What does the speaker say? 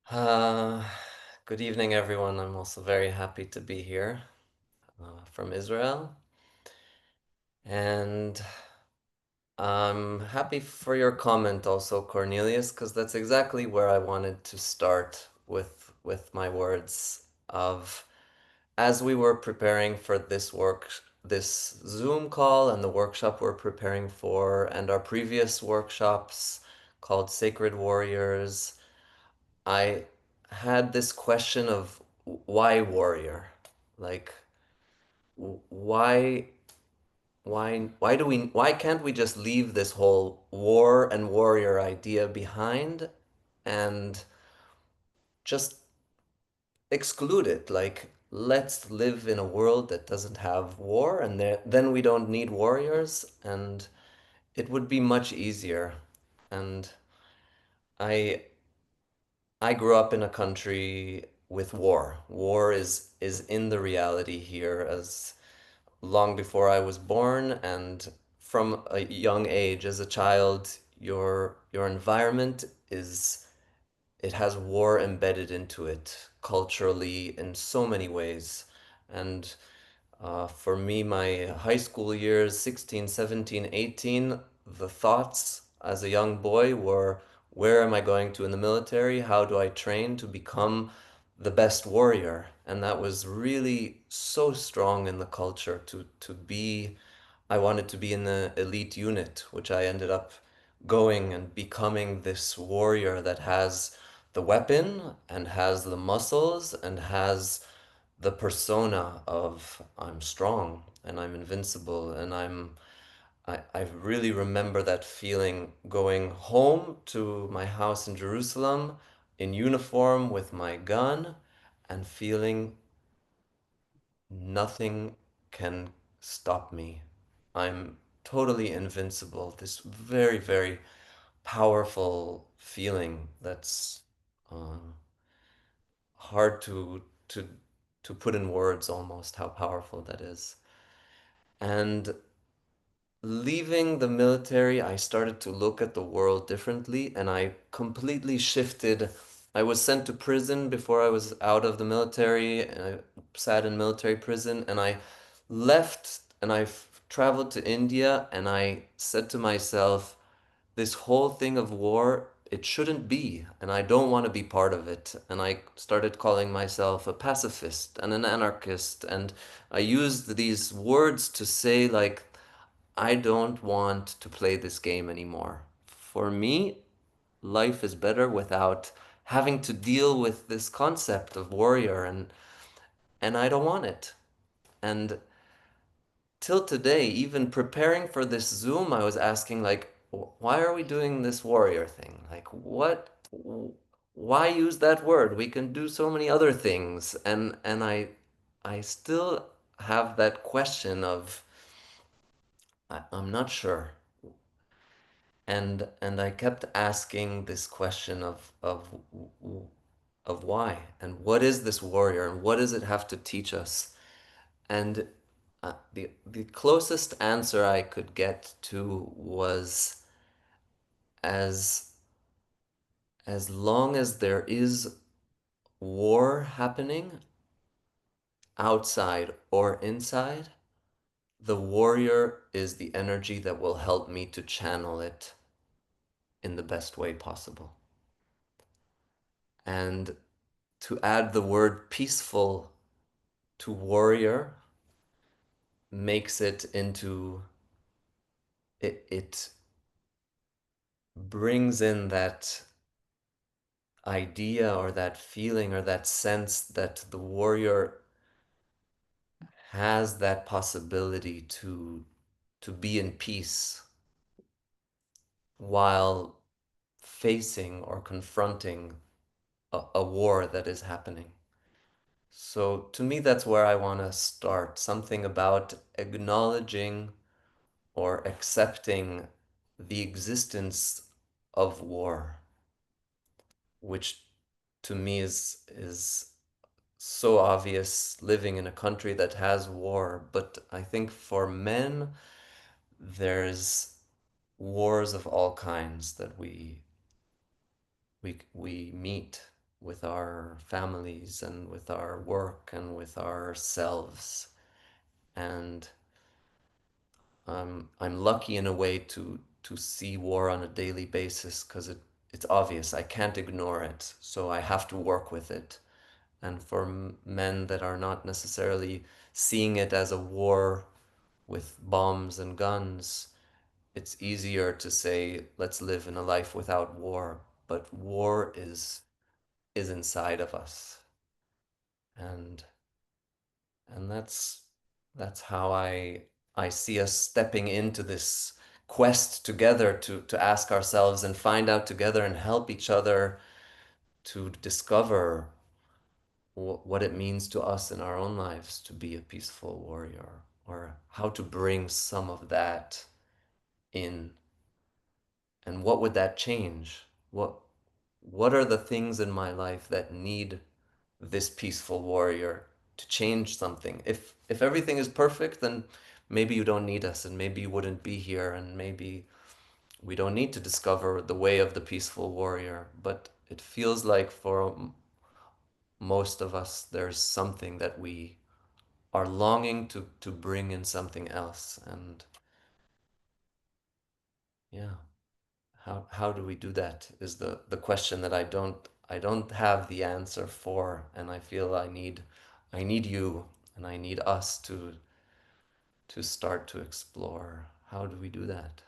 Uh, Good evening, everyone. I'm also very happy to be here from Israel. And I'm happy for your comment also, Cornelius, because that's exactly where I wanted to start with my words of as we were preparing for this Zoom call and the workshop we're preparing for, and our previous workshops called Sacred Warriors. I had this question of why warrior? Like why why can't we just leave this whole war and warrior idea behind and just exclude it? Like let's live in a world that doesn't have war and then we don't need warriors and it would be much easier. And I I grew up in a country with war. War is in the reality here as long before I was born and from a young age as a child your environment is it has war embedded into it culturally in so many ways. And for me, my high school years, 16, 17, 18, the thoughts as a young boy were, where am I going to in the military? How do I train to become the best warrior? And that was really so strong in the culture to be, I wanted to be in the elite unit, which I ended up going and becoming this warrior that has the weapon and has the muscles and has the persona of I'm strong and I'm invincible and I really remember that feeling going home to my house in Jerusalem in uniform with my gun and feeling nothing can stop me. I'm totally invincible. This very, very powerful feeling that's uh, hard to put in words almost how powerful that is. And leaving the military, I started to look at the world differently and I completely shifted. I was sent to prison before I was out of the military and I sat in military prison and I left and traveled to India and I said to myself, this whole thing of war, it shouldn't be, and I don't want to be part of it. And I started calling myself a pacifist and an anarchist, and I used these words to say, like, I don't want to play this game anymore. For me, life is better without having to deal with this concept of warrior, and I don't want it. And till today, even preparing for this Zoom, I was asking like, why are we doing this warrior thing? Like, why use that word? We can do so many other things. And I still have that question of I'm not sure. And I kept asking this question of why and what is this warrior and what does it have to teach us? And the closest answer I could get to was as as long as there is war happening outside or inside, the warrior is the energy that will help me to channel it in the best way possible. And to add the word peaceful to warrior makes it into it brings in that idea or that feeling or that sense that the warrior has that possibility to be in peace while facing or confronting a war that is happening. So to me, that's where I want to start. Something about acknowledging or accepting the existence of war, which to me is so obvious living in a country that has war. But I think for men, there's wars of all kinds that we meet with our families and with our work and with ourselves. And I'm lucky in a way to see war on a daily basis because it's obvious. I can't ignore it, so I have to work with it. And for men that are not necessarily seeing it as a war with bombs and guns, it's easier to say, let's live in a life without war. But war is inside of us. And and that's how I see us stepping into this quest together to ask ourselves and find out together and help each other to discover what it means to us in our own lives to be a peaceful warrior, or how to bring some of that in, and what would that change? What are the things in my life that need this peaceful warrior to change something? If everything is perfect, then maybe you don't need us, and maybe you wouldn't be here, and maybe we don't need to discover the way of the peaceful warrior. But it feels like for most of us, there's something that we are longing to bring in something else. And yeah, how do we do that is the question that I don't have the answer for, and I feel I need you and I need us to start to explore how do we do that.